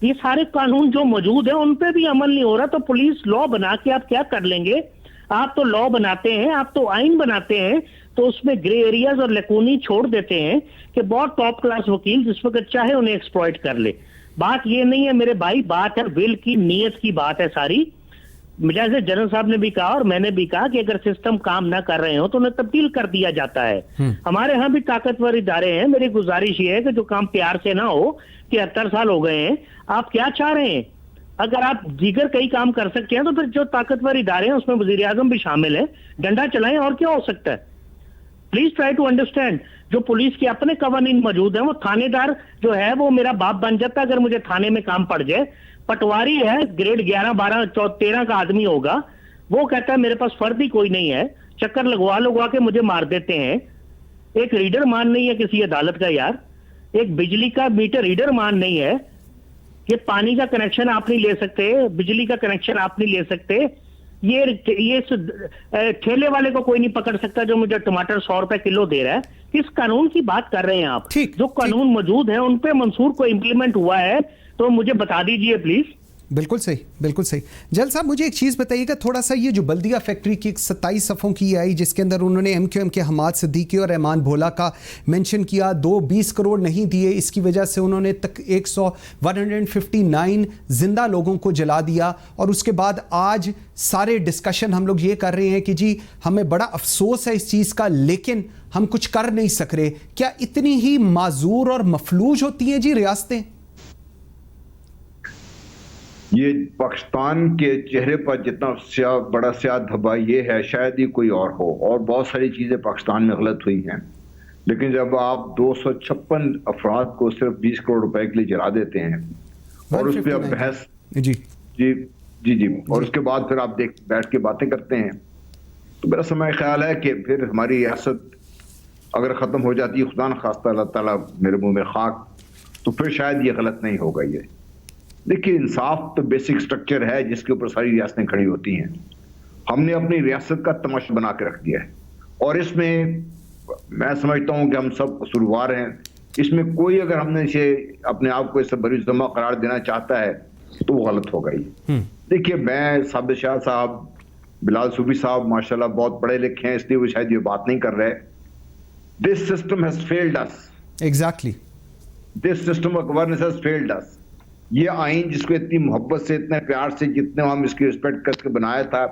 ये सारे कानून जो मौजूद है उन पे भी अमल नहीं हो रहा। तो पुलिस लॉ बना के आप क्या कर लेंगे? आप तो लॉ बनाते हैं, आप तो आइन बनाते हैं, तो उसमें ग्रे एरियाज और लकूनी छोड़ देते हैं कि बहुत टॉप क्लास वकील जिस वक्त चाहे उन्हें एक्सप्लॉइट कर ले। बात ये नहीं है मेरे भाई, बात है विल की, नीयत की बात है सारी। जैसे जनरल साहब ने भी कहा और मैंने भी कहा कि अगर सिस्टम काम ना कर रहे हो तो उन्हें तब्दील कर दिया जाता है। हमारे यहाँ भी ताकतवर इदारे हैं। मेरी गुजारिश ये है कि जो काम प्यार से ना हो, 73 साल हो गए हैं, आप क्या चाह रहे हैं? अगर आप दीगर कई काम कर सकते हैं तो फिर जो ताकतवर इदारे हैं उसमें वजीर आजम भी शामिल है, डंडा चलाएं, और क्या हो सकता है? Please try to understand. जो पुलिस के अपने कवानीन मौजूद हैं, वो थानेदार जो है वो मेरा बाप बन जाता है अगर मुझे थाने में काम पड़ जाए। पटवारी है, ग्रेड 11, 12, 13 का आदमी होगा, वो कहता है मेरे पास फर्द ही कोई नहीं है, चक्कर लगवा के मुझे मार देते हैं। एक रीडर मान नहीं है किसी अदालत का यार, एक बिजली का मीटर रीडर मान नहीं है, ये पानी का कनेक्शन आप नहीं ले सकते, बिजली का कनेक्शन आप नहीं ले सकते, ये ठेले वाले को कोई नहीं पकड़ सकता जो मुझे टमाटर 100 रुपए किलो दे रहा है। किस कानून की बात कर रहे हैं आप? जो कानून मौजूद है उन पे मंसूर को इंप्लीमेंट हुआ है तो मुझे बता दीजिए प्लीज। बिल्कुल सही, बिल्कुल सही। जल साहब मुझे एक चीज़ बताइएगा थोड़ा सा, ये जो बल्दिया फैक्ट्री की 27 सफ़ों की आई जिसके अंदर उन्होंने MQM के हमाद सिद्दीकी और रहमान भोला का मेंशन किया, 20 करोड़ नहीं दिए, इसकी वजह से उन्होंने तक 159 जिंदा लोगों को जला दिया। और उसके बाद आज सारे डिस्कशन हम लोग ये कर रहे हैं कि जी हमें बड़ा अफसोस है इस चीज़ का, लेकिन हम कुछ कर नहीं सक रहे। क्या इतनी ही माजूर और मफलूज होती हैं जी रियासतें? ये पाकिस्तान के चेहरे पर जितना बड़ा स्याह धब्बा ये है, शायद ही कोई और हो। और बहुत सारी चीजें पाकिस्तान में गलत हुई हैं, लेकिन जब आप 256 अफराद को सिर्फ 20 करोड़ रुपए के लिए जला देते हैं और उस पर आप बहस जी जी जी जी और उसके बाद फिर आप बैठ के बातें करते हैं, तो मेरा समय ख्याल है कि फिर हमारी रियासत अगर खत्म हो जाती है, खुदा न खास्ता अल्लाह ताला मेरे मुंह में खाक, तो फिर शायद ये गलत नहीं होगा। ये देखिए, इंसाफ तो बेसिक स्ट्रक्चर है जिसके ऊपर सारी रियासतें खड़ी होती हैं। हमने अपनी रियासत का तमाशा बना के रख दिया है और इसमें मैं समझता हूं कि हम सब कसूरवार हैं। इसमें कोई अगर हमने इसे अपने आप को इससे बरी जमा करार देना चाहता है तो वो गलत होगा ही। देखिए, मैं साबिर शाह साहब, बिलाल सूफी साहब माशाल्लाह बहुत पढ़े लिखे हैं, इसलिए वो शायद ये बात नहीं कर रहे। This system has failed us. Exactly, this system of governance has failed अस। ये आइन जिसको इतनी मोहब्बत से, इतने प्यार से, जितने हम इसकी रिस्पेक्ट करके बनाया था,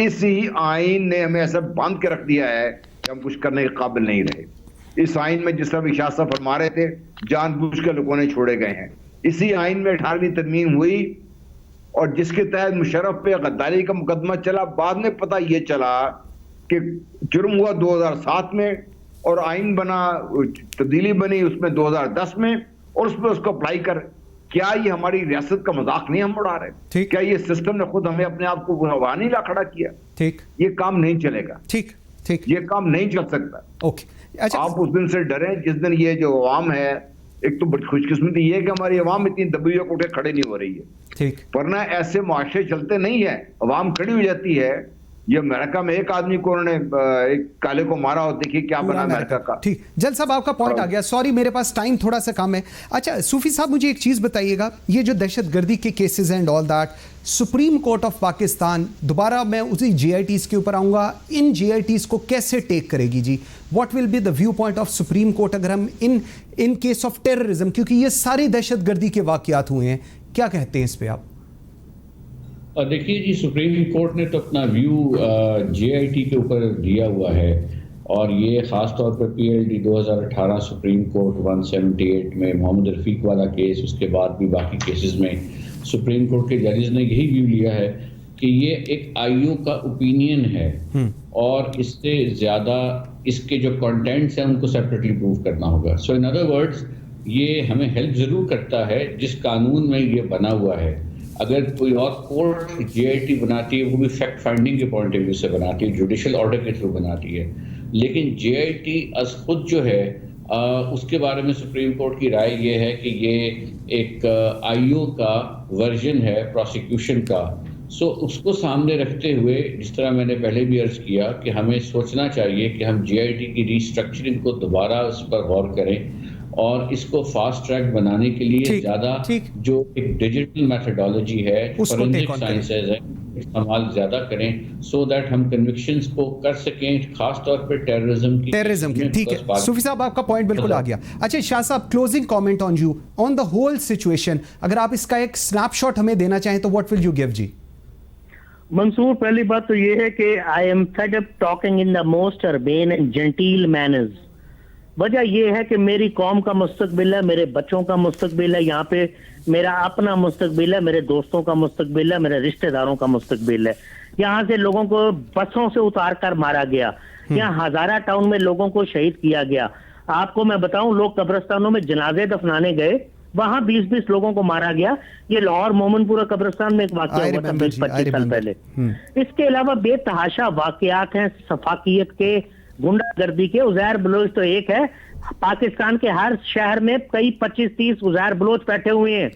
इसी आइन ने हमें ऐसा बांध के रख दिया है कि हम कुछ करने के काबिल नहीं रहे। इस आइन में जिस तरह विशासा फरमा रहे थे, जानबूझ के लोगों ने छोड़े गए हैं। इसी आइन में 18वीं तरमीम हुई और जिसके तहत मुशर्रफ पे गद्दारी का मुकदमा चला। बाद में पता ये चला कि जुर्म हुआ 2007 में और आइन बना, तब्दीली बनी उसमें 2010 में, और उसमें उसको अप्लाई कर। क्या ये हमारी रियासत का मजाक नहीं हम उड़ा रहे? क्या ये सिस्टम ने खुद हमें अपने आप को वहां नहीं ला खड़ा किया? ठीक, ये काम नहीं चलेगा। ठीक ठीक, ये काम नहीं चल सकता। ओके, अच्छा, आप उस दिन से डरें जिस दिन ये जो अवाम है, एक तो बड़ी खुशकिस्मती ये है कि हमारी अवाम इतनी दबिया को उठे खड़े नहीं हो रही है। ठीक, वरना ऐसे मुआशरे चलते नहीं है, अवाम खड़ी हो जाती है। ये अमेरिका में एक आदमी को उन्होंने एक काले को मारा और देखिए क्या बना अमेरिका का। ठीक, जल साहब आपका पॉइंट आ गया। सॉरी मेरे पास टाइम थोड़ा सा कम है। अच्छा सूफी साहब, मुझे एक चीज बताइएगा, ये जो दहशतगर्दी के cases and all that, supreme court of Pakistan, दोबारा मैं उसी GITs के ऊपर आऊंगा, इन GITs को कैसे टेक करेगी जी? What will be the view point of supreme court अगर हम इन केस ऑफ टेररिज्म, क्योंकि ये सारे दहशतगर्दी के वाकयात हुए हैं, क्या कहते हैं इस पे आप? और देखिए जी, सुप्रीम कोर्ट ने तो अपना व्यू GIT के ऊपर दिया हुआ है, और ये ख़ास तौर पर PLD 2018 सुप्रीम कोर्ट 178 में मोहम्मद रफ़ीक वाला केस, उसके बाद भी बाकी केसेस में सुप्रीम कोर्ट के जजेस ने यही व्यू लिया है कि ये एक IO का ओपिनियन है और इससे ज़्यादा इसके जो कंटेंट्स हैं उनको सेपरेटली प्रूव करना होगा। सो इन अदर वर्ड्स, ये हमें हेल्प ज़रूर करता है जिस कानून में ये बना हुआ है। अगर कोई और कोर्ट GIT बनाती है, वो भी फैक्ट फाइंडिंग के पॉइंट ऑफ व्यू से बनाती है, जुडिशल ऑर्डर के थ्रू बनाती है, लेकिन GIT अस खुद जो है उसके बारे में सुप्रीम कोर्ट की राय ये है कि ये एक IO का वर्जन है प्रोसिक्यूशन का। सो उसको सामने रखते हुए, जिस तरह मैंने पहले भी अर्ज किया, कि हमें सोचना चाहिए कि हम GIT की रिस्ट्रक्चरिंग को दोबारा उस पर गौर करें और इसको फास्ट ट्रैक बनाने के लिए ज़्यादा जो एक डिजिटल मेथोडोलॉजी है, फोरेंसिक साइंसेज है, इस्तेमाल ज़्यादा करें, सो दैट हम कन्विक्शंस को कर सकें, खास तौर पर टेररिज्म की। ठीक है सूफी साहब, आपका पॉइंट बिल्कुल आ गया। अच्छा Shah sahab, closing comment on you on the whole situation, अगर आप इसका एक स्नैपशॉट हमें देना चाहें तो व्हाट विल यू गिव जी? मंसूर, पहली बात तो ये है कि I am fed up talking in the most urbane and genteel manners. वजह यह है कि मेरी कौम का मुस्तकबिल है, मेरे बच्चों का मुस्तकबिल है, यहाँ पे मेरा अपना मुस्तकबिल है, मेरे दोस्तों का मुस्तकबिल है, मेरे रिश्तेदारों का मुस्तकबिल है। यहाँ से लोगों को बसों से उतार कर मारा गया, यहाँ हजारा टाउन में लोगों को शहीद किया गया। आपको मैं बताऊं, लोग कब्रिस्तानों में जनाजे दफनाने गए, वहां 20-20 लोगों को मारा गया। ये लाहौर मोमिनपुरा कब्रिस्तान में एक वाकया हुआ था 20-25 साल पहले। इसके अलावा बेतहाशा वाकयात हैं सफाकियत के, गुंडागर्दी के। उजैर बलोच तो एक है, पाकिस्तान के हर शहर में कई 25-30 उजैर बलोच बैठे हुए हैं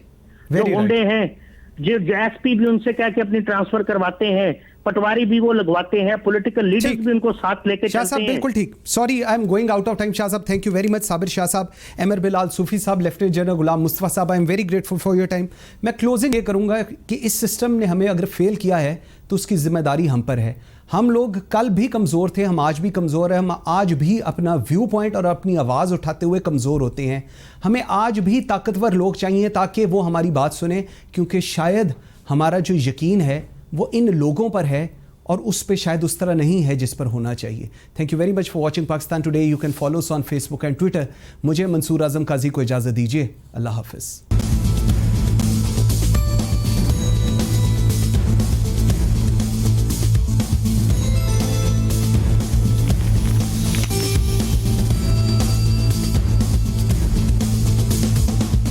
जो गुंडे हैं, जो एसपी भी उनसे कह के अपनी ट्रांसफर करवाते हैं, पटवारी भी वो लगवाते हैं, पॉलिटिकल लीडर्स भी उनको साथ लेके चलते हैं। बिल्कुल ठीक। Sorry, I am going out of time. Shah sahab, thank you very much. Sabir Shah sahab, Amar Bilal Sufi साहब, लेफ्टिनेंट जनरल गुलाम मुस्तफा साहब, I am very grateful for your time. मैं क्लोजिंग ये करूंगा कि इस सिस्टम ने हमें अगर फेल किया है तो उसकी जिम्मेदारी हम पर है। हम लोग कल भी कमज़ोर थे, हम आज भी कमज़ोर हैं, हम आज भी अपना व्यू पॉइंट और अपनी आवाज़ उठाते हुए कमज़ोर होते हैं। हमें आज भी ताकतवर लोग चाहिए ताकि वो हमारी बात सुने, क्योंकि शायद हमारा जो यकीन है वो इन लोगों पर है और उस पे शायद उस तरह नहीं है जिस पर होना चाहिए। Thank you very much for watching Pakistan today. You can follow us on Facebook and Twitter. मुझे मंसूर आजम काजी को इजाज़त दीजिए। अल्लाह हाफिज़।